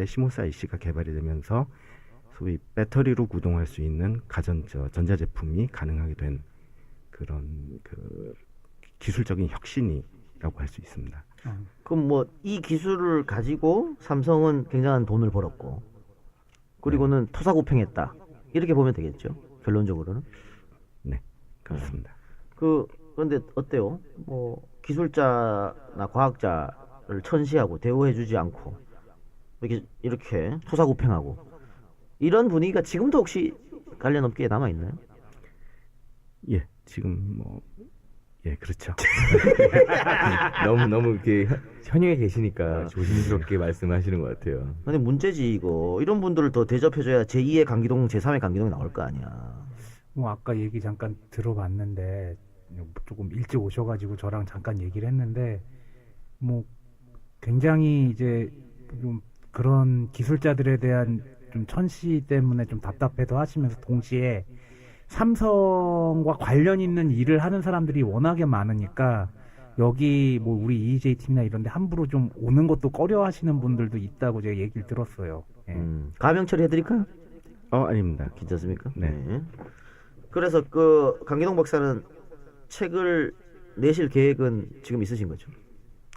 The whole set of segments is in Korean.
시모사 IC가 개발이 되면서 소위 배터리로 구동할 수 있는 전자제품이 가능하게 된 그런 기술적인 혁신이라고 할 수 있습니다. 그럼 뭐 이 기술을 가지고 삼성은 굉장한 돈을 벌었고 그리고는 토사구팽했다 이렇게 보면 되겠죠. 결론적으로는. 네, 그렇습니다. 그런데 어때요? 뭐 기술자나 과학자를 천시하고 대우해주지 않고 이렇게 토사구팽하고 이런 분위기가 지금도 혹시 관련 업계에 남아 있나요? 예, 지금 예, 그렇죠. 너무 이렇게 현역에 계시니까 조심스럽게 말씀하시는 것 같아요. 근데 문제지 이거. 이런 분들을 더 대접해줘야 제2의 강기동, 제3의 강기동이 나올 거 아니야. 뭐 아까 얘기 잠깐 들어봤는데 조금 일찍 오셔가지고 저랑 잠깐 얘기를 했는데 뭐 굉장히 이제 좀 그런 기술자들에 대한 좀 천시 때문에 좀 답답해도 하시면서 동시에 삼성과 관련 있는 일을 하는 사람들이 워낙에 많으니까 여기 뭐 우리 EJ 팀이나 이런데 함부로 좀 오는 것도 꺼려하시는 분들도 있다고 제가 얘기를 들었어요. 예. 가명 처리해드릴까요? 아닙니다. 괜찮습니까? 네. 그래서 강기동 박사는 책을 내실 계획은 지금 있으신 거죠?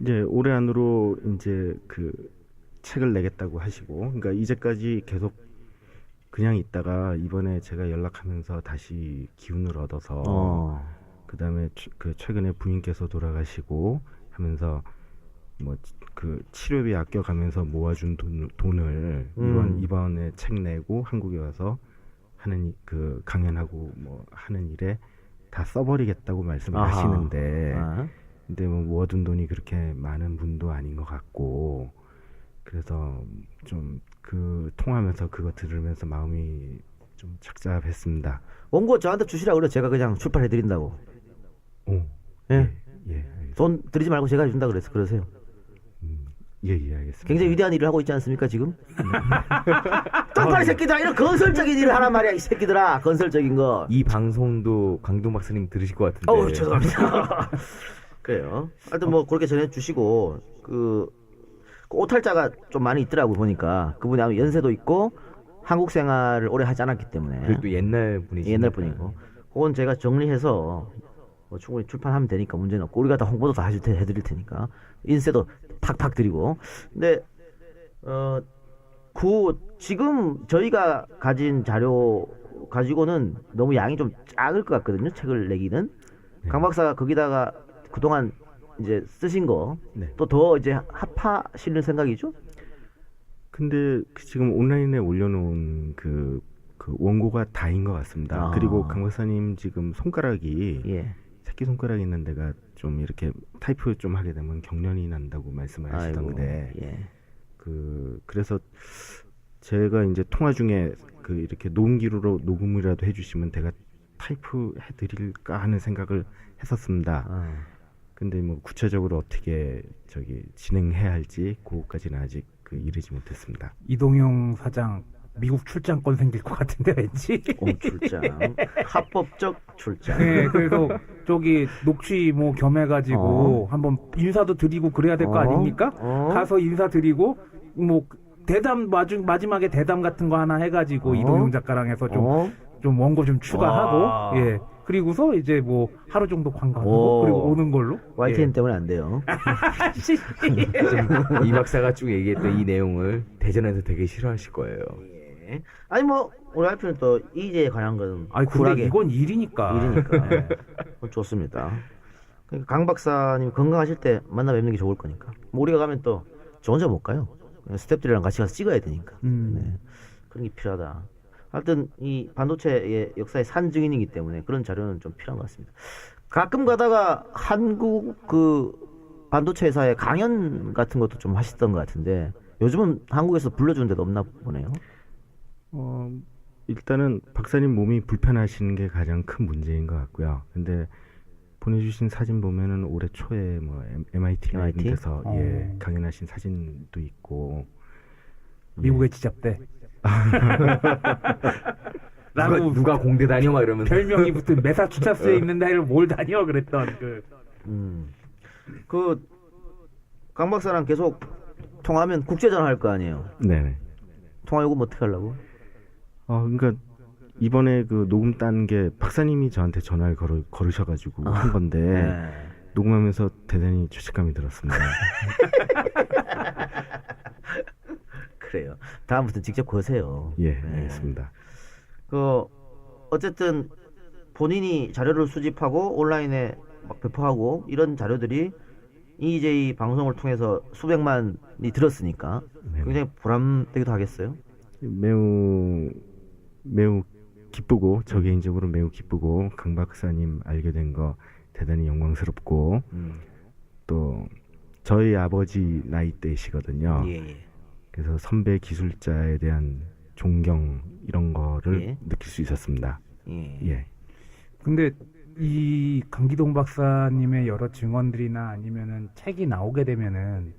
이제 올해 안으로 이제 책을 내겠다고 하시고, 그러니까 이제까지 계속 그냥 있다가 이번에 제가 연락하면서 다시 기운을 얻어서 그다음에 최근에 부인께서 돌아가시고 하면서 치료비 아껴가면서 모아준 돈을 이번에 책 내고 한국에 와서 하는 강연하고 하는 일에 다 써버리겠다고 말씀을 하시는데 근데 모아둔 돈이 그렇게 많은 분도 아닌 것 같고 그래서 좀 통하면서 그거 들으면서 마음이 좀 착잡했습니다. 원고 저한테 주시라 그래. 제가 그냥 출판해 드린다고. 예, 알겠습니다. 돈 드리지 말고 제가 준다 그래서 그러세요. 예, 알겠습니다. 굉장히 위대한 일을 하고 있지 않습니까 지금? 똑바로 새끼들아 이런 건설적인 일을 하란 말이야 이 새끼들아. 건설적인 거. 이 방송도 강동 박사님 들으실 것 같은데. 죄송합니다. 그래요. 하여튼 그렇게 전해주시고 오탈자가 좀 많이 있더라고 보니까 그분이 아마 연세도 있고 한국 생활을 오래 하지 않았기 때문에 그래도 옛날 분이시니까. 옛날 분이고 그건 제가 정리해서 충분히 출판하면 되니까 문제는 없고 우리가 다 홍보도 다 해드릴 테니까 인쇄도 팍팍 드리고 근데 지금 저희가 가진 자료 가지고는 너무 양이 좀 작을 것 같거든요. 책을 내기는 강 박사가 거기다가 그동안 이제 쓰신 거 또 더 이제 합하시는 생각이죠? 근데 지금 온라인에 올려놓은 원고가 다인 것 같습니다. 그리고 강 박사님 지금 손가락이 새끼 손가락 있는 데가 좀 이렇게 타이프 좀 하게 되면 경련이 난다고 말씀을 하시던데 그래서 제가 이제 통화 중에 이렇게 녹음기로 녹음이라도 해주시면 제가 타이프 해드릴까 하는 생각을 했었습니다. 근데 구체적으로 어떻게 진행해야 할지 그것까지는 아직 이르지 못했습니다. 이동용 사장 미국 출장권 생길 것 같은데 왠지. 출장. 합법적 출장. 네, 그래서 녹취 겸해가지고 한번 인사도 드리고 그래야 될 거 아닙니까? 가서 인사 드리고 대담 마지막에 대담 같은 거 하나 해가지고 이동용 작가랑 해서 좀 원고 좀 추가하고 예. 그리고서 이제 하루 정도 관광하고 그리고 오는 걸로. YTN 때문에 안 돼요. 이 박사가 쭉 얘기했던 이 내용을 대전에서 되게 싫어하실 거예요. 아니 우리 와이프는 또 이제에 관한 건 근데 이건 일이니까. 좋습니다. 그러니까 강 박사님 건강하실 때 만나 뵙는 게 좋을 거니까. 우리가 가면 또 저 혼자 못 가요. 스태프들이랑 같이 가서 찍어야 되니까. 그런 게 필요하다. 하여튼 이 반도체의 역사의 산 증인이기 때문에 그런 자료는 좀 필요한 것 같습니다. 가끔 가다가 한국 반도체 회사의 강연 같은 것도 좀 하시던 것 같은데 요즘은 한국에서 불러주는 데도 없나 보네요. 일단은 박사님 몸이 불편하신 게 가장 큰 문제인 것 같고요. 근데 보내주신 사진 보면은 올해 초에 MIT 이런 데서 강연하신 사진도 있고 미국에 지잡대. 누가 공대 다녀 막 이러면서 별명이 붙은 매사추세츠에 있는 데를 뭘 다녀 그랬던 강 박사랑 계속 통화하면 국제전화 할 거 아니에요. 네. 통화 요금 어떻게 하려고? 그러니까 이번에 그 녹음 딴 게 박사님이 저한테 전화를 걸으셔가지고 한 건데 네. 녹음하면서 대단히 죄책감이 들었습니다. 그래요. 다음부터 직접 거세요. 예, 네. 알겠습니다. 어쨌든 본인이 자료를 수집하고 온라인에 막 배포하고 이런 자료들이 EJ 방송을 통해서 수백만이 들었으니까 네. 굉장히 보람되기도 하겠어요. 매우 기쁘고 저 개인적으로 매우 기쁘고 강 박사님 알게 된 거 대단히 영광스럽고 또 저희 아버지 나이대시거든요. 예. 그래서 선배 기술자에 대한 존경 이런 거를 예. 느낄 수 있었습니다. 예. 근데 이 강기동 박사님의 여러 증언들이나 아니면은 책이 나오게 되면은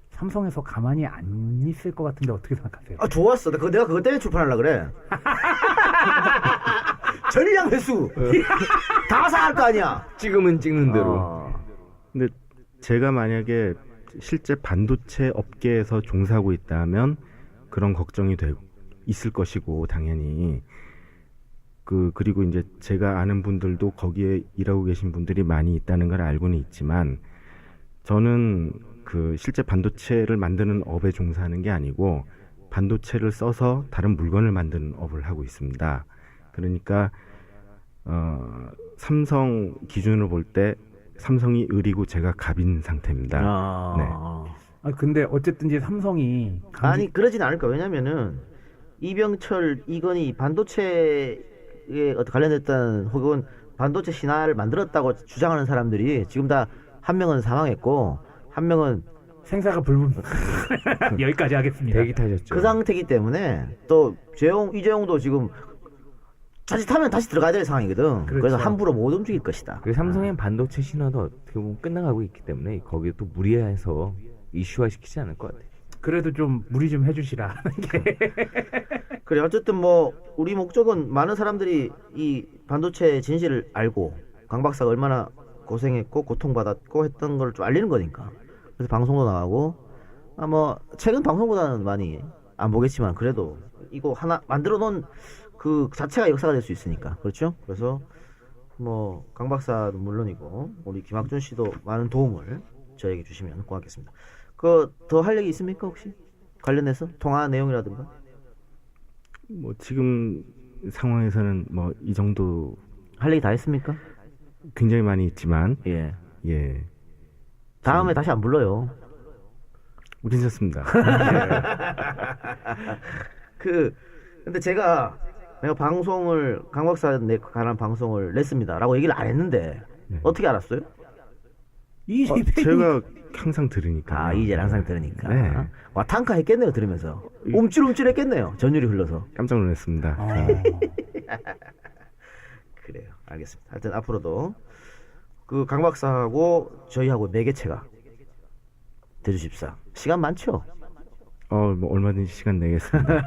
삼성에서 가만히 안 있을 것 같은데 어떻게 생각하세요? 아 좋았어. 내가 그거 때문에 출판하려 그래. 전량 회수 다 사할 거 아니야. 찍으면 찍는 대로. 근데 제가 만약에 실제 반도체 업계에서 종사하고 있다면 그런 걱정이 있을 것이고 당연히 그리고 이제 제가 아는 분들도 거기에 일하고 계신 분들이 많이 있다는 걸 알고는 있지만 저는 그 실제 반도체를 만드는 업에 종사하는 게 아니고 반도체를 써서 다른 물건을 만드는 업을 하고 있습니다. 그러니까 삼성 기준으로 볼 때 삼성이 을이고 제가 갑인 상태입니다. 네. 근데 어쨌든 이제 삼성이 아니 그러진 않을 거야. 왜냐면은 이병철, 이건희 반도체에 관련됐던 혹은 반도체 신화를 만들었다고 주장하는 사람들이 지금 다 한 명은 사망했고 한 명은 생사가 불문. 여기까지 하겠습니다. 대기 타셨죠. 그 상태이기 때문에 또 이재용도 지금 자칫하면 다시 들어가야 될 상황이거든. 그렇죠. 그래서 함부로 못 움직일 것이다. 그리고 삼성의 반도체 신화도 어떻게 보면 끝나가고 있기 때문에 거기에 또 무리해서 이슈화 시키지 않을 것 같아요. 그래도 좀 무리 좀 해주시라. 그래 어쨌든 우리 목적은 많은 사람들이 이 반도체 진실을 알고 강 박사가 얼마나 고생했고 고통받았고 했던 걸 좀 알리는 거니까. 그래서 방송도 나가고 최근 방송보다는 많이 안 보겠지만 그래도 이거 하나 만들어 놓은 그 자체가 역사가 될 수 있으니까. 그렇죠? 그래서 강 박사도 물론이고 우리 김학준 씨도 많은 도움을 저에게 주시면 고맙겠습니다. 더 할 얘기 있습니까 혹시? 관련해서 통화 내용이라든가? 지금 상황에서는 이 정도 할 얘기 다 했습니까? 굉장히 많이 있지만 예. 예. 다음에 다시 안 불러요. 괜찮습니다. 근데 제가 방송을 강 박사 관한 방송을 냈습니다라고 얘기를 안 했는데 네. 어떻게 알았어요? 제가 항상 들으니까. 이제 항상 들으니까. 네. 와 탕카 했겠네요 들으면서. 움찔움찔 했겠네요. 전율이 흘러서. 깜짝 놀랐습니다. 그래요. 알겠습니다. 하여튼 앞으로도 그 강 박사하고 저희하고 매개체가 돼주십사. 시간 많죠? 얼마든지 시간 내겠습니다.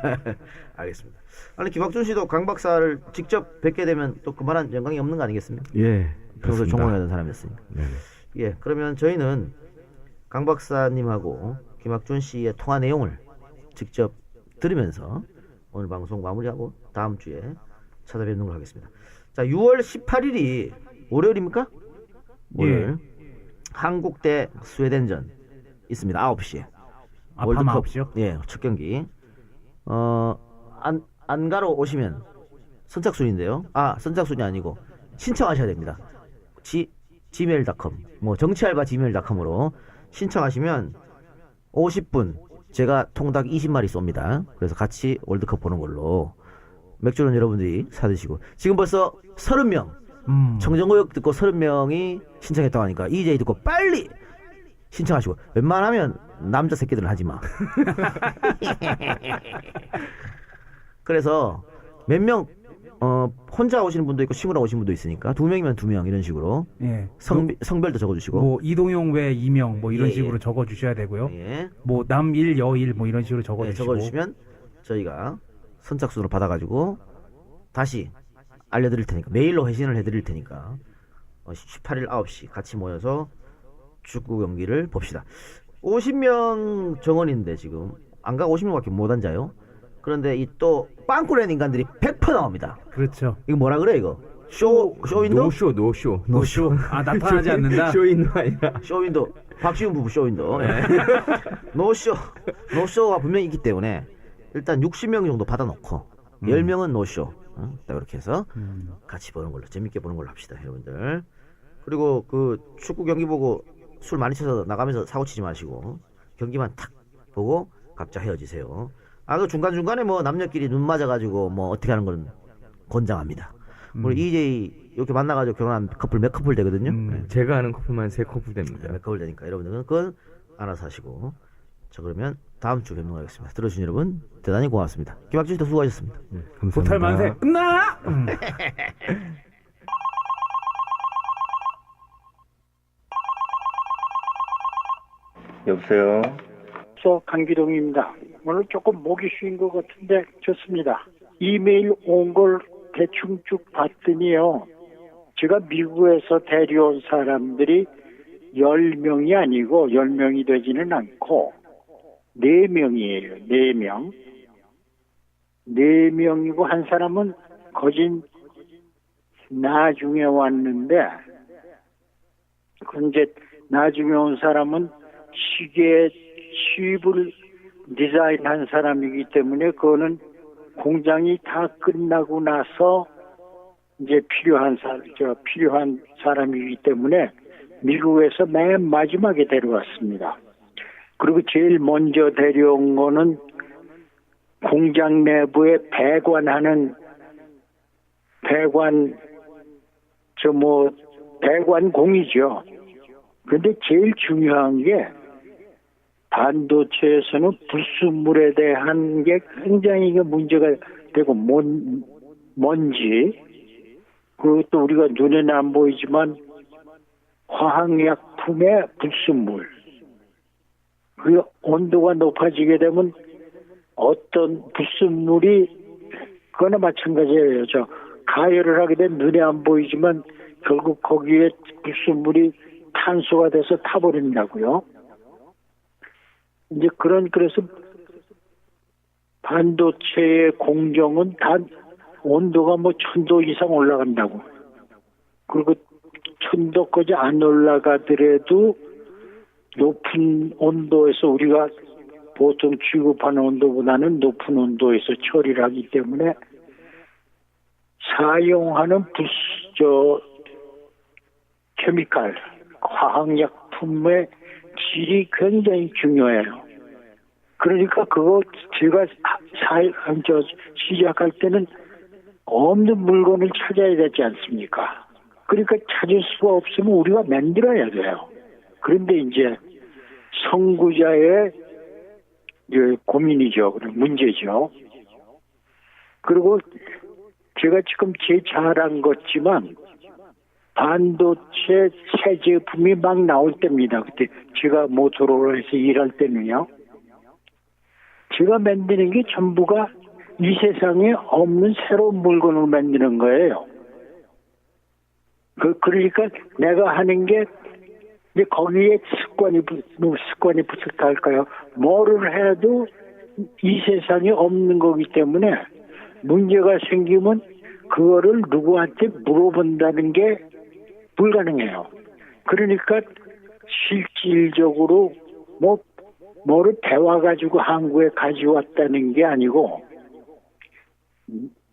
알겠습니다. 아니 김학준 씨도 강 박사를 직접 뵙게 되면 또 그만한 영광이 없는 거 아니겠습니까? 예. 평소에 그렇습니다. 전공하던 사람이었으니까. 네. 예, 그러면 저희는 강 박사님하고 김학준 씨의 통화 내용을 직접 들으면서 오늘 방송 마무리하고 다음 주에 찾아뵙는 걸 하겠습니다. 자, 6월 18일이 월요일입니까? 월요일. 한국 대 스웨덴전 있습니다. 9시에. 밤 월드컵. 9시요? 예, 첫 경기. 안가로 오시면 선착순인데요. 선착순이 아니고 신청하셔야 됩니다. gmail.com 정치알바 gmail.com으로 신청하시면 50분 제가 통닭 20마리 쏩니다. 그래서 같이 월드컵 보는 걸로 맥주는 여러분들이 사드시고 지금 벌써 30명 청정구역 듣고 30명이 신청했다고 하니까 EJ 듣고 빨리 신청하시고 웬만하면 남자 새끼들은 하지마. 그래서 몇 명 혼자 오시는 분도 있고 친구랑 오시는 분도 있으니까 2명이면 2명 이런 식으로 예. 성별도 적어주시고 이동용 외 2명 이런 예, 식으로 예. 적어주셔야 되고요. 예. 남 1, 여 1 이런 식으로 예, 적어주시고. 적어주시면 저희가 선착순으로 받아가지고 다시 알려드릴 테니까 메일로 회신을 해드릴 테니까 18일 9시 같이 모여서 축구 경기를 봅시다. 50명 정원인데 지금 안 가고 50명밖에 못 앉아요. 그런데 이 또 빵꾸낸 인간들이 100% 나옵니다. 그렇죠. 이거 뭐라 그래 이거? 쇼윈도? 노쇼. 아, 나타나지 않는다. 쇼인도 아니라. 쇼윈도. 박지훈 부부 쇼윈도. 예. 노쇼가 분명히 있기 때문에 일단 60명 정도 받아놓고 10명은 노쇼. 딱 이렇게 해서 같이 보는 걸로, 재밌게 보는 걸로 합시다, 여러분들. 그리고 그 축구 경기 보고 술 많이 쳐서 나가면서 사고 치지 마시고 경기만 탁 보고 각자 헤어지세요. 그 중간중간에 뭐 남녀끼리 눈 맞아가지고 뭐 어떻게 하는 건 권장합니다. 우리 EJ 이렇게 만나가지고 결혼한 커플 몇 커플 되거든요. 네. 제가 아는 커플만 3커플 됩니다. 몇 커플 되니까 여러분들은 그건 알아서 하시고. 자, 그러면 다음 주에 뵙도록 하겠습니다. 들어주신 여러분 대단히 고맙습니다. 김학준 씨도 수고하셨습니다. 감사합니다. 보탈 만세 끝나. 여보세요. 강기동입니다. 오늘 조금 목이 쉬인 것 같은데 좋습니다. 이메일 온 걸 대충 쭉 봤더니요. 제가 미국에서 데려온 사람들이 10명이 아니고 10명이 되지는 않고 4명이에요. 4명. 4명이고 한 사람은 거진 나중에 왔는데 그 이제 나중에 온 사람은 시계 칩을 디자인한 사람이기 때문에 그거는 공장이 다 끝나고 나서 이제 필요한 사람이기 때문에 미국에서 맨 마지막에 데려왔습니다. 그리고 제일 먼저 데려온 거는 공장 내부에 배관공이죠. 그런데 제일 중요한 게 반도체에서는 불순물에 대한 게 굉장히 문제가 되고 먼지 그것도 우리가 눈에는 안 보이지만 화학약품의 불순물 그 온도가 높아지게 되면 어떤 불순물이 그거나 마찬가지예요. 가열을 하게 되면 눈에 안 보이지만 결국 거기에 불순물이 탄소가 돼서 타버린다고요. 이제 그래서 반도체의 공정은 다 온도가 1000도 이상 올라간다고. 그리고 1000도까지 안 올라가더라도 높은 온도에서 우리가 보통 취급하는 온도보다는 높은 온도에서 처리를 하기 때문에 사용하는 케미칼, 화학약품의 질이 굉장히 중요해요. 그러니까 그거 제가 시작할 때는 없는 물건을 찾아야 되지 않습니까? 그러니까 찾을 수가 없으면 우리가 만들어야 돼요. 그런데 이제 선구자의 고민이죠. 문제죠. 그리고 제가 지금 제 자랑 같지만 반도체 새 제품이 막 나올 때입니다. 그때 제가 모토로라에서 일할 때는요. 제가 만드는 게 전부가 이 세상에 없는 새로운 물건을 만드는 거예요. 그러니까 내가 하는 게 이제 거기에 습관이 붙었다 할까요? 뭐를 해도 이 세상에 없는 거기 때문에 문제가 생기면 그거를 누구한테 물어본다는 게 불가능해요. 그러니까 실질적으로 뭐를 배워가지고 한국에 가져왔다는 게 아니고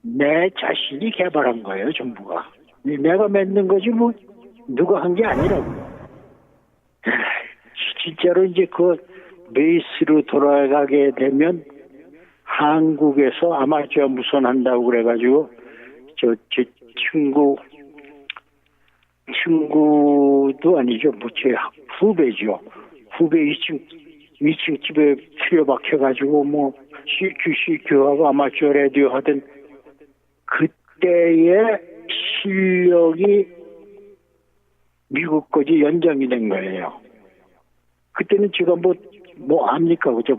내 자신이 개발한 거예요, 전부가. 내가 만든 거지 누가 한 게 아니라고요. 진짜로 이제 그 베이스로 돌아가게 되면 한국에서 아마추어 무선한다고 그래가지고 제 친구도 아니죠. 제 후배죠. 후배 2층 집에 틀려박혀가지고 CQ하고 아마추어 라디오 하던 그때의 실력이 미국까지 연장이 된 거예요. 그때는 제가 뭐 압니까? 그죠?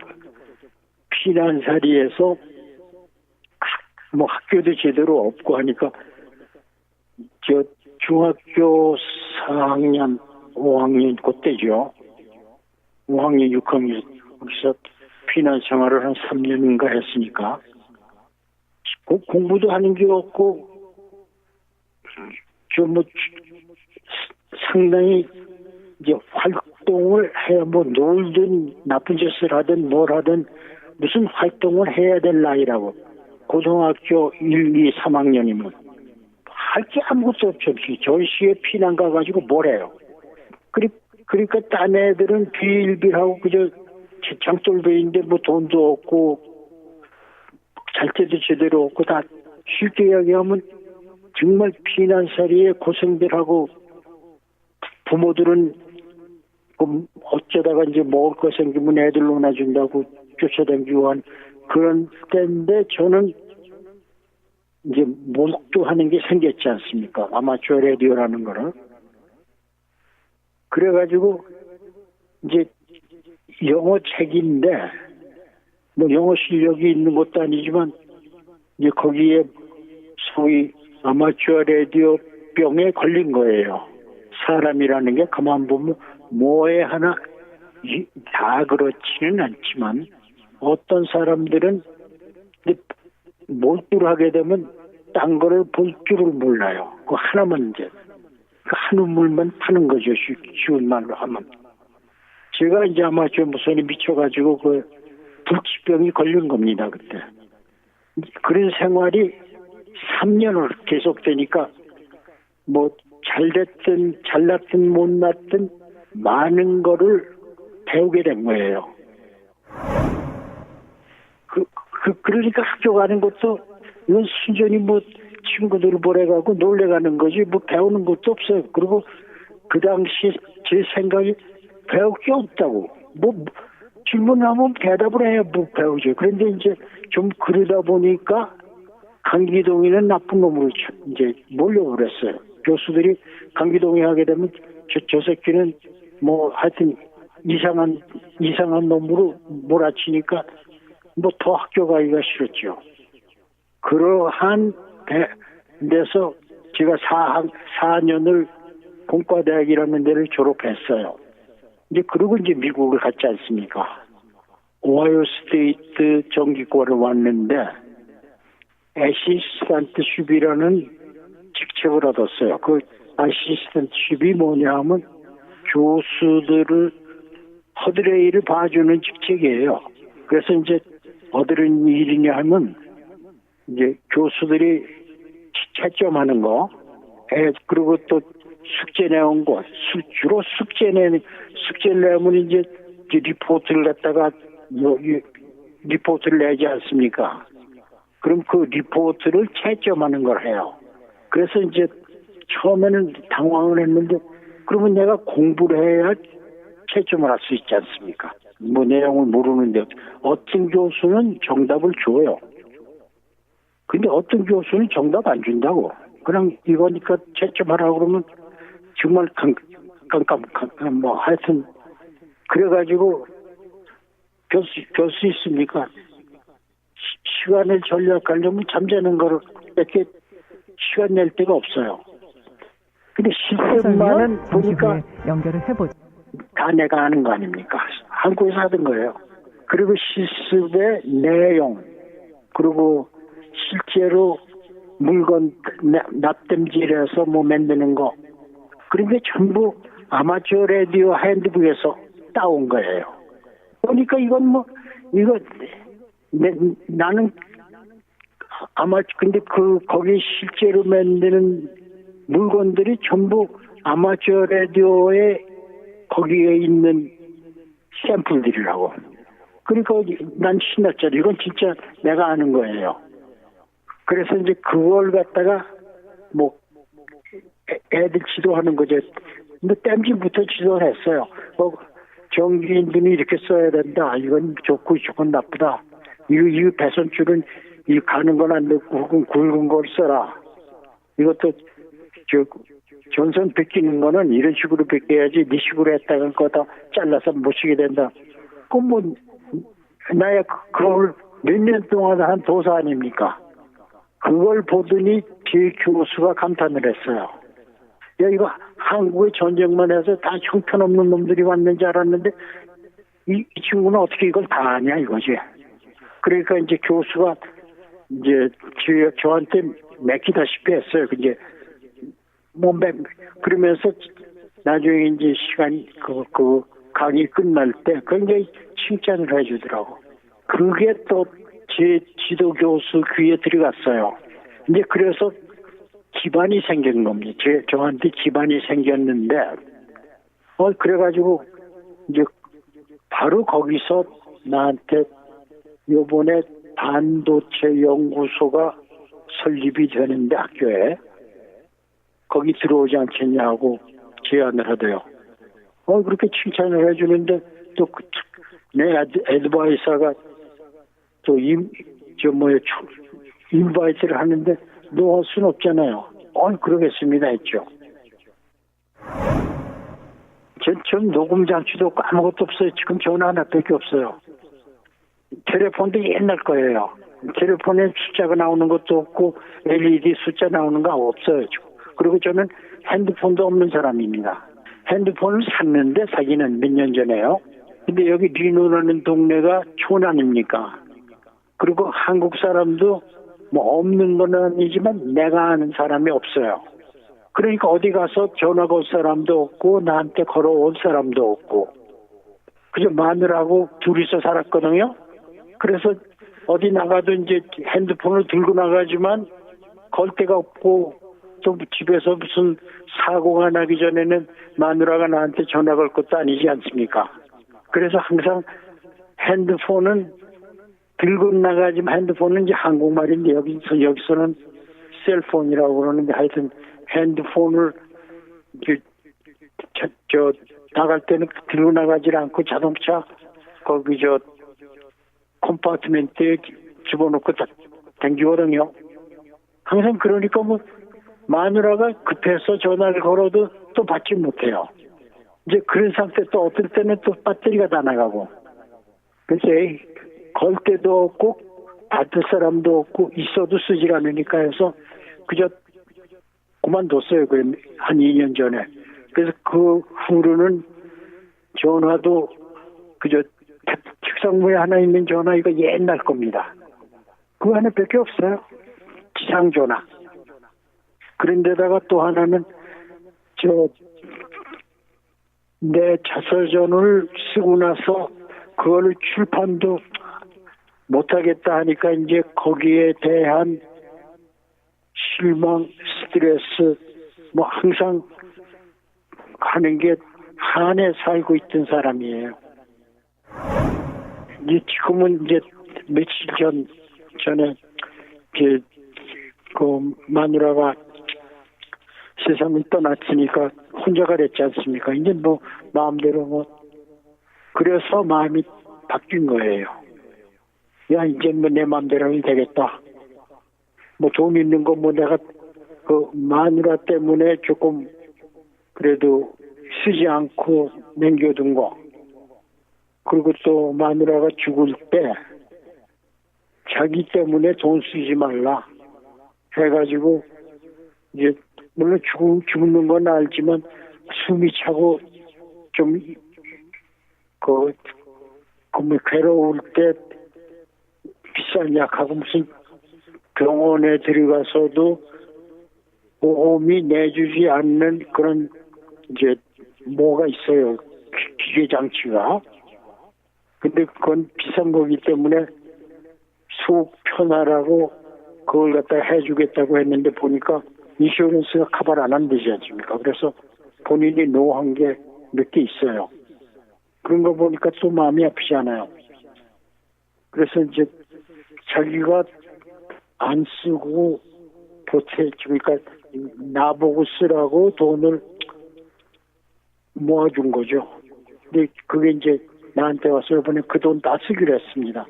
피난살이에서 학교도 제대로 없고 하니까 중학교 4학년, 5학년 그때죠. 5학년, 6학년 거기서 피난 생활을 한 3년인가 했으니까 공부도 하는 게 없고 좀 뭐 상당히 이제 활동을 해야 뭐 놀든 나쁜 짓을 하든 뭘 하든 무슨 활동을 해야 될 나이라고. 고등학교 1, 2, 3학년이면 할 게 아무것도 없죠. 전시에 피난 가가지고 뭘 해요. 그러니까 딴 애들은 빌빌하고 그저 장돌배인데 뭐 돈도 없고 잘 때도 제대로 없고 다 쉽게 이야기하면 정말 피난살이에 고생들 하고 부모들은 어쩌다가 이제 먹을 거 생기면 애들 놀아준다고 쫓아다니고 한 그런 때인데 저는 이제 목도하는 게 생겼지 않습니까? 아마추어 라디오라는 거는. 그래가지고 이제 영어 책인데 뭐 영어 실력이 있는 것도 아니지만 이제 거기에 소위 아마추어 라디오 병에 걸린 거예요. 사람이라는 게 가만 보면 뭐에 하나 다 그렇지는 않지만 어떤 사람들은 몰두를 하게 되면 딴 거를 볼 줄을 몰라요. 그 하나만 이제 그 한 우물만 파는 거죠. 쉬운 말로 하면. 제가 이제 아마추어 무선이 미쳐가지고 그 불치병이 걸린 겁니다. 그때. 그런 생활이 3년을 계속되니까 뭐 잘됐든 잘났든 못났든 많은 거를 배우게 된 거예요. 그러니까 학교 가는 것도 이건 순전히 뭐 친구들을 보내가고 놀래가는 거지 뭐 배우는 것도 없어요. 그리고 그 당시 제 생각이 배울 게 없다고. 뭐 질문하면 대답을 해야 뭐 배우죠. 그런데 이제 좀 그러다 보니까 강기동이는 나쁜 놈으로 이제 몰려버렸어요. 교수들이 강기동이 하게 되면 저 새끼는 뭐 하여튼 이상한 놈으로 몰아치니까 뭐 더 학교 가기가 싫었죠. 그러한 데서 제가 4년을 공과대학이라는 데를 졸업했어요. 이제 그리고 이제 미국을 갔지 않습니까? 오하이오 스테이트 정기과를 왔는데 애시스턴트십이라는 직책을 얻었어요. 그 애시스턴트십이 뭐냐 하면 교수들을 허들의 일을 봐주는 직책이에요. 그래서 이제 어떤 일이냐 하면 이제 교수들이 채점하는 거, 그리고 또 숙제 내온 거, 주로 숙제를 내면 이제 리포트를 갖다가 리포트를 내지 않습니까? 그럼 그 리포트를 채점하는 걸 해요. 그래서 이제 처음에는 당황을 했는데 그러면 내가 공부를 해야 채점을 할 수 있지 않습니까? 뭐 내용을 모르는데 어떤 교수는 정답을 줘요. 근데 어떤 교수는 정답 안 준다고. 그냥 이거니까 채점하라고 그러면 정말 뭐 하여튼 그래가지고 교수 있습니까? 시간을 전략하려면 잠자는 거를 이렇게 시간 낼 데가 없어요. 근데 실습만은 보니까 연결을 해보죠. 다 내가 아는 거 아닙니까? 한국에서 하던 거예요. 그리고 실습의 내용, 그리고 실제로 물건 납땜질해서 뭐 만드는 거, 그런 게 전부 아마추어 라디오 핸드북에서 따온 거예요. 그러니까 이건 나는 근데 거기 실제로 만드는 물건들이 전부 아마추어 라디오에 거기에 있는 샘플들이라고. 그러니까 난 신났잖아. 이건 진짜 내가 아는 거예요. 그래서 이제 그걸 갖다가 뭐 애들 지도하는 거죠. 근데 땜질부터 지도를 했어요. 정기인들이 이렇게 써야 된다. 이건 좋고 이건 나쁘다. 이 배선줄은 이 가는 건 안 되고 굵은 걸 써라. 이것도 전선 벗기는 거는 이런 식으로 벗겨야지 네 식으로 했다가 그거 다 잘라서 못 쓰게 된다. 그럼 뭐 나야 그걸 몇 년 동안 한 도사 아닙니까? 그걸 보더니 제 교수가 감탄을 했어요. 야, 이거 한국의 전쟁만 해서 다 형편없는 놈들이 왔는지 알았는데 이 친구는 어떻게 이걸 다 아냐 이거지. 그러니까 이제 교수가 이제 저한테 맡기다시피 했어요. 이제 그러면서 나중에 이제 시간 그 강의 끝날 때 굉장히 칭찬을 해주더라고. 그게 또 제 지도 교수 귀에 들어갔어요. 이제 그래서 기반이 생긴 겁니다. 저한테 기반이 생겼는데, 그래가지고 이제 바로 거기서 나한테 요번에 반도체 연구소가 설립이 되는데 학교에 거기 들어오지 않겠냐고 제안을 하대요. 그렇게 칭찬을 해주는데 또 내 애드바이서가 또 인바이트를 하는데 놓을 수는 없잖아요. 그러겠습니다 했죠. 전 녹음 장치도 없고 아무것도 없어요. 지금 전화 하나밖에 없어요. 텔레폰도 옛날 거예요. 텔레폰에 숫자가 나오는 것도 없고 LED 숫자 나오는 거 없어요. 그리고 저는 핸드폰도 없는 사람입니다. 핸드폰을 샀는데 사기는 몇 년 전에요. 근데 여기 리노라는 동네가 촌 아닙니까? 그리고 한국 사람도 뭐 없는 건 아니지만 내가 아는 사람이 없어요. 그러니까 어디 가서 전화가 올 사람도 없고 나한테 걸어올 사람도 없고 그저 마누라하고 둘이서 살았거든요. 그래서 어디 나가도 이제 핸드폰을 들고 나가지만 걸 데가 없고 또 집에서 무슨 사고가 나기 전에는 마누라가 나한테 전화 걸 것도 아니지 않습니까? 그래서 항상 핸드폰은 들고 나가지만 핸드폰은 이제 한국말인데 여기서는 셀폰이라고 그러는데 하여튼 핸드폰을 저 나갈 때는 들고 나가질 않고 자동차 거기 컴파트먼트에 집어넣고 다니거든요. 항상 그러니까 뭐 마누라가 급해서 전화를 걸어도 또 받지 못해요. 이제 그런 상태 또 어떨 때는 또 배터리가 다 나가고 그래서 걸 데도 없고 받을 사람도 없고 있어도 쓰질 않으니까 해서 그저 그만뒀어요. 한 2년 전에. 그래서 그 후로는 전화도 그저 책상 위에 하나 있는 전화 이거 옛날 겁니다. 그 하나밖에 없어요. 지상 전화. 그런데다가 또 하나는 내 자서전을 쓰고 나서 그거를 출판도 못하겠다 하니까 이제 거기에 대한 실망, 스트레스 뭐 항상 하는 게 한에 살고 있던 사람이에요. 이제 지금은 이제 며칠 전에 그 마누라가 세상을 떠났으니까 혼자가 됐지 않습니까? 이제 뭐 마음대로 뭐 그래서 마음이 바뀐 거예요. 야 이제 뭐 내 마음대로 하면 되겠다. 뭐 돈 있는 거 뭐 내가 그 마누라 때문에 조금 그래도 쓰지 않고 남겨둔 거. 그리고 또 마누라가 죽을 때 자기 때문에 돈 쓰지 말라 해가지고 이제 물론 죽는 건 알지만 숨이 차고 좀 뭐 괴로울 때 비싼 약하고 무슨 병원에 들어가서도 보험이 내주지 않는 그런 이제 뭐가 있어요. 기계 장치가. 근데 그건 비싼 거기 때문에 속 편하라고 그걸 갖다 해주겠다고 했는데 보니까 인슈런스가 커버를 안 한다지 않습니까? 그래서 본인이 노한 게 몇 개 있어요. 그런 거 보니까 또 마음이 아프잖아요. 그래서 이제 자기가 안 쓰고 그러니까 나보고 쓰라고 돈을 모아준 거죠. 근데 그게 이제 나한테 와서 이번에 그 돈 다 쓰기로 했습니다.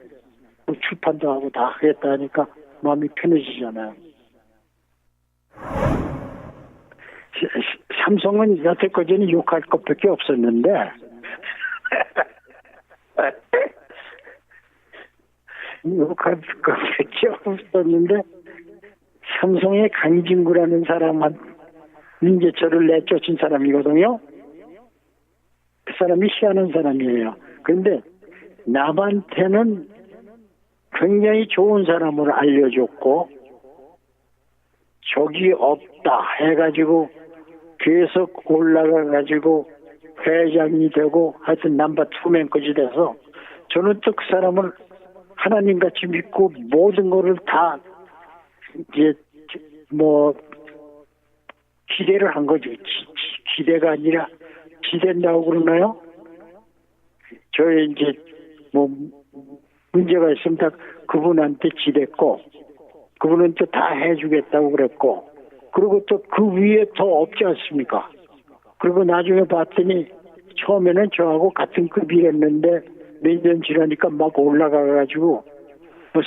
뭐 출판도 하고 다 하겠다 하니까 마음이 편해지잖아요. 삼성은 여태까지는 욕할 것밖에 없었는데 욕할 것밖에 없었는데 삼성의 강진구라는 사람은 이제 저를 내쫓은 사람이거든요. 그 사람이 희한한 사람이에요. 그런데 남한테는 굉장히 좋은 사람으로 알려줬고 적이 없다 해가지고 계속 올라가가지고 회장이 되고 하여튼 넘버 투맨까지 돼서 저는 또 그 사람을 하나님같이 믿고 모든 거를 다 이제 뭐 기대를 한 거죠. 기대가 아니라 기댄다고 그러나요? 저의 이제 뭐 문제가 있으면 다 그분한테 기댔고 그분은 또 다 해주겠다고 그랬고 그리고 또 그 위에 더 없지 않습니까? 그리고 나중에 봤더니 처음에는 저하고 같은 급이랬는데 몇 년 지나니까 막 올라가가지고 뭐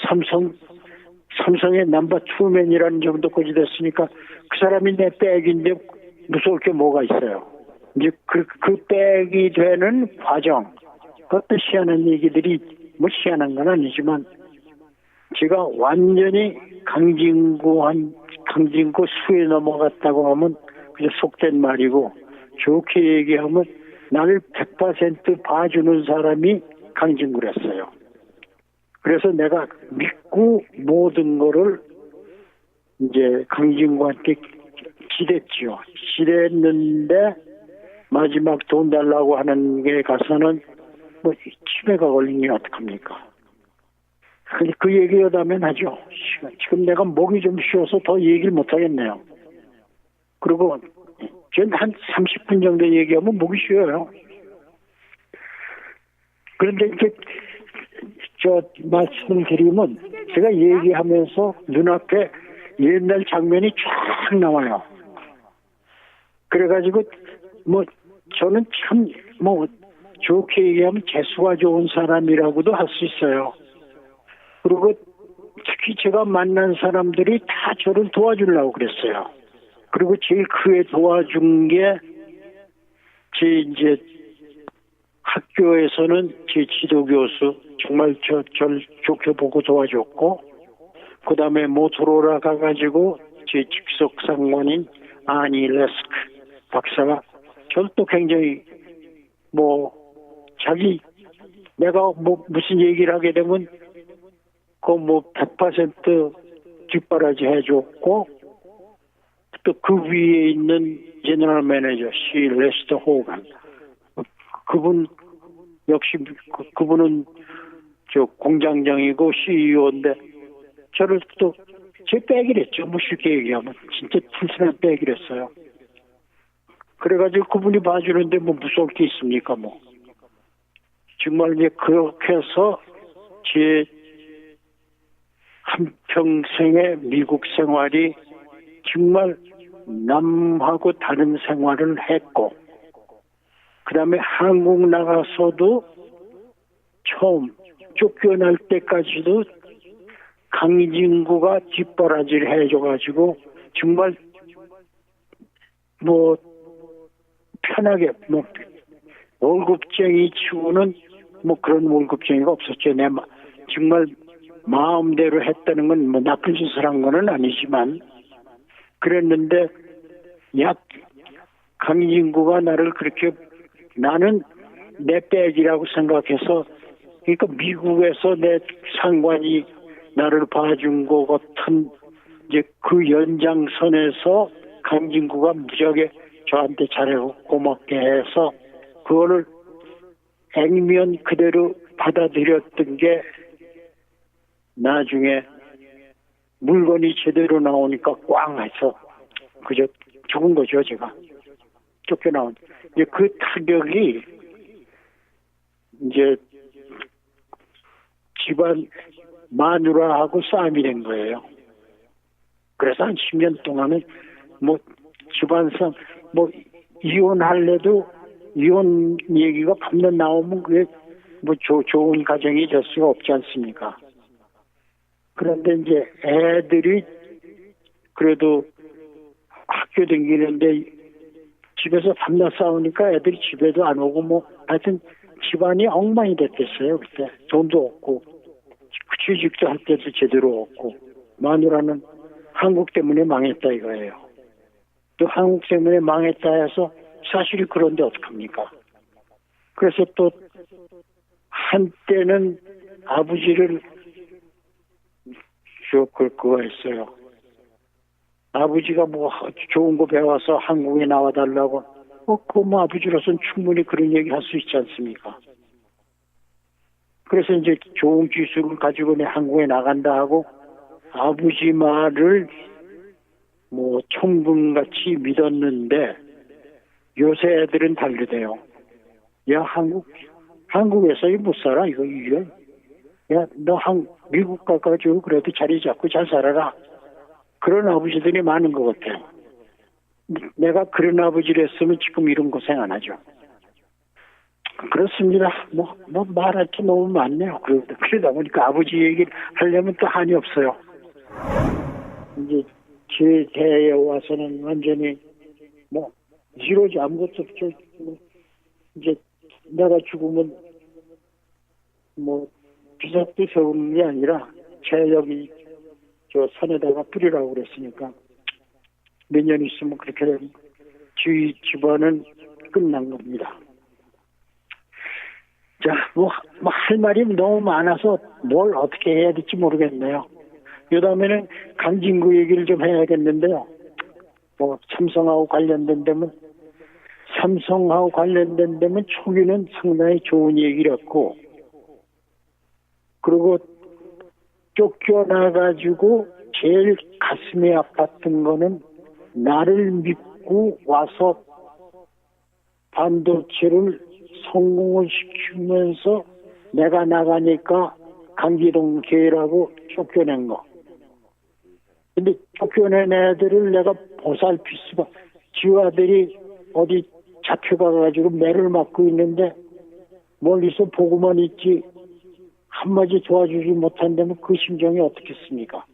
삼성의 넘버 투맨이라는 정도까지 됐으니까 그 사람이 내 백인데 무서울 게 뭐가 있어요. 이제 그 백이 되는 과정 그것도 희한한 얘기들이 뭐 희한한 건 아니지만 제가 완전히 강진구 수에 넘어갔다고 하면 그냥 속된 말이고 좋게 얘기하면 나를 100% 봐주는 사람이 강진구랬어요. 그래서 내가 믿고 모든 거를 이제 강진구한테 기댔죠. 기댔는데 마지막 돈 달라고 하는 게 가서는 뭐 치매가 걸린 게 어떡합니까? 그 얘기하다 하면 하죠. 지금 내가 목이 좀 쉬어서 더 얘기를 못 하겠네요. 그리고 전 한 30분 정도 얘기하면 목이 쉬어요. 그런데 이렇게 저 말씀을 드리면 제가 얘기하면서 눈앞에 옛날 장면이 쫙 나와요. 그래가지고 뭐 저는 참 뭐 좋게 얘기하면 재수가 좋은 사람이라고도 할 수 있어요. 그리고 특히 제가 만난 사람들이 다 저를 도와주려고 그랬어요. 그리고 제일 크게 도와준 게 제 이제 학교에서는 제 지도교수 정말 저를 좋게 보고 도와줬고 그 다음에 모토로라 가가지고 제 직속 상관인 아니 레스크 박사가 저를 또 굉장히 뭐 자기 내가 뭐 무슨 얘기를 하게 되면 그 뭐 100% 뒷바라지 해줬고 또 그 위에 있는 제너럴 매니저 시 레스터 호간 그분 역시 그분은 저 공장장이고 CEO인데 저를 또 제 백이랬죠. 뭐 쉽게 얘기하면 진짜 튼튼한 백이랬어요. 그래가지고 그분이 봐주는데 뭐 무서울 게 있습니까 뭐. 정말 이제 그렇게 해서 제 한평생의 미국 생활이 정말 남하고 다른 생활을 했고 그 다음에 한국 나가서도 처음 쫓겨날 때까지도 강진구가 뒷바라지를 해줘가지고 정말 뭐 편하게 뭐 월급쟁이 치고는 뭐 그런 월급쟁이가 없었죠. 내 정말 마음대로 했다는 건 뭐 나쁜 짓을 한 거는 아니지만 그랬는데 강진구가 나를 그렇게 나는 내 백이라고 생각해서 그러니까 미국에서 내 상관이 나를 봐준 것 같은 이제 그 연장선에서 강진구가 무지하게 저한테 잘하고 고맙게 해서 그거를 액면 그대로 받아들였던 게 나중에 물건이 제대로 나오니까 꽝 해서 그저 죽은 거죠 제가 쫓겨나온 이제 그 타격이 이제 집안 마누라하고 싸움이 된 거예요. 그래서 한 10년 동안은 뭐 집안 싸움 뭐 이혼할래도 이혼 얘기가 밤낮 나오면 그게 뭐 좋은 가정이 될 수가 없지 않습니까? 그런데 이제 애들이 그래도 학교 다니는데 집에서 밤낮 싸우니까 애들이 집에도 안 오고 뭐 하여튼 집안이 엉망이 됐겠어요. 그때 돈도 없고 취직도 할 때도 제대로 없고 마누라는 한국 때문에 망했다 이거예요. 또 한국 때문에 망했다 해서 사실이 그런데 어떡합니까? 그래서 또 한때는 아버지를 그거 했어요. 아버지가 뭐 좋은 거 배워서 한국에 나와달라고. 그럼 아버지로서는 충분히 그런 얘기 할 수 있지 않습니까? 그래서 이제 좋은 기술을 가지고 내 한국에 나간다 하고 아버지 말을 뭐 천금같이 믿었는데 요새 애들은 다르대요. 야, 한국에서 못 살아, 이거. 야, 너 미국 가가지고 그래도 자리 잡고 잘 살아라. 그런 아버지들이 많은 것 같아요. 내가 그런 아버지를 했으면 지금 이런 고생 안 하죠. 그렇습니다. 뭐 말할 게 너무 많네요. 그러다 보니까 아버지 얘기를 하려면 또 한이 없어요. 이제 제 대에 와서는 완전히 뭐 지로지 아무것도 없죠. 이제 내가 죽으면 뭐 비석도 세우는 게 아니라 제 여기 저 산에다가 뿌리라고 그랬으니까 몇 년 있으면 그렇게 되면 저희 집안은 끝난 겁니다. 자, 뭐 할 말이 너무 많아서 뭘 어떻게 해야 될지 모르겠네요. 이 다음에는 강진구 얘기를 좀 해야겠는데요. 뭐 삼성하고 관련된 데면 초기는 상당히 좋은 얘기였고, 그리고 쫓겨나가지고 제일 가슴이 아팠던 거는 나를 믿고 와서 반도체를 성공을 시키면서 내가 나가니까 강기동 교회라고 쫓겨낸 거. 근데 쫓겨낸 애들을 내가 보살필 수가, 지 아들이 어디 잡혀가가지고 매를 맞고 있는데 멀리서 보고만 있지 한마디 도와주지 못한다면 그 심정이 어떻겠습니까?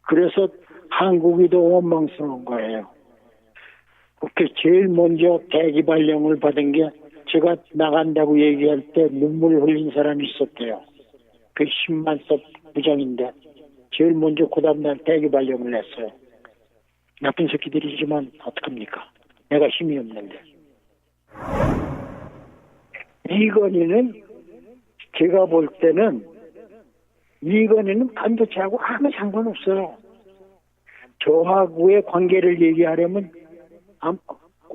그래서 한국이 더 원망스러운 거예요. 그렇게 제일 먼저 대기발령을 받은 게 제가 나간다고 얘기할 때 눈물 흘린 사람이 있었대요. 그 10만석 부장인데 제일 먼저 그 다음날 대기발령을 냈어요. 나쁜 새끼들이지만 어떡합니까? 내가 힘이 없는데. 이건희는 제가 볼 때는 이건희는 반도체하고 아무 상관없어요. 저하고의 관계를 얘기하려면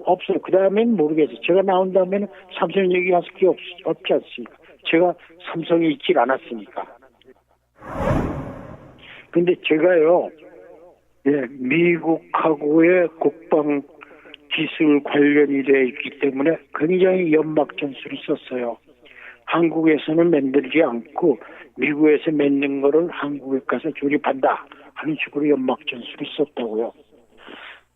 없어요. 그 다음에는 모르겠어요. 제가 나온 다음에는 삼성 얘기할 게 없지 않습니까? 제가 삼성에 있질 않았으니까. 근데 제가요, 미국하고의 국방 기술 관련이 되어 있기 때문에 굉장히 연막 전술을 썼어요. 한국에서는 만들지 않고 미국에서 만든 거를 한국에 가서 조립한다 하는 식으로 연막 전술을 썼다고요.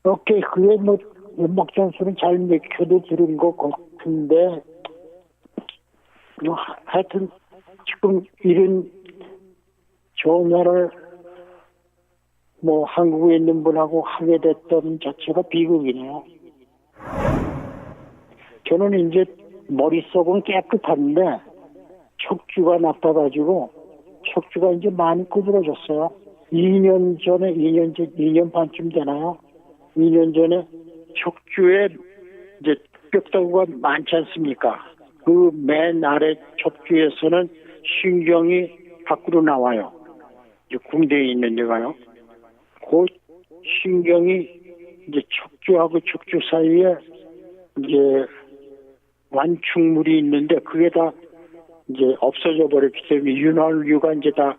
오케이, 그게 뭐 연막 전술은 잘 맥혀도 들은 것 같은데 뭐 하여튼 지금 이런 전화를 뭐 한국에 있는 분하고 하게 됐던 자체가 비극이네요. 저는 이제 머릿속은 깨끗한데 척추가 나빠가지고 척추가 이제 많이 구부러졌어요. 2년 반쯤 되나요? 2년 전에 척추에 이제 뼈다구가 많지 않습니까? 그 맨 아래 척추에서는 신경이 밖으로 나와요. 이제 궁대에 있는 데가요. 그 신경이 이제 척추하고 척추 사이에 이제 완충물이 있는데 그게 다 이제 없어져 버렸기 때문에 윤활유가 이제 다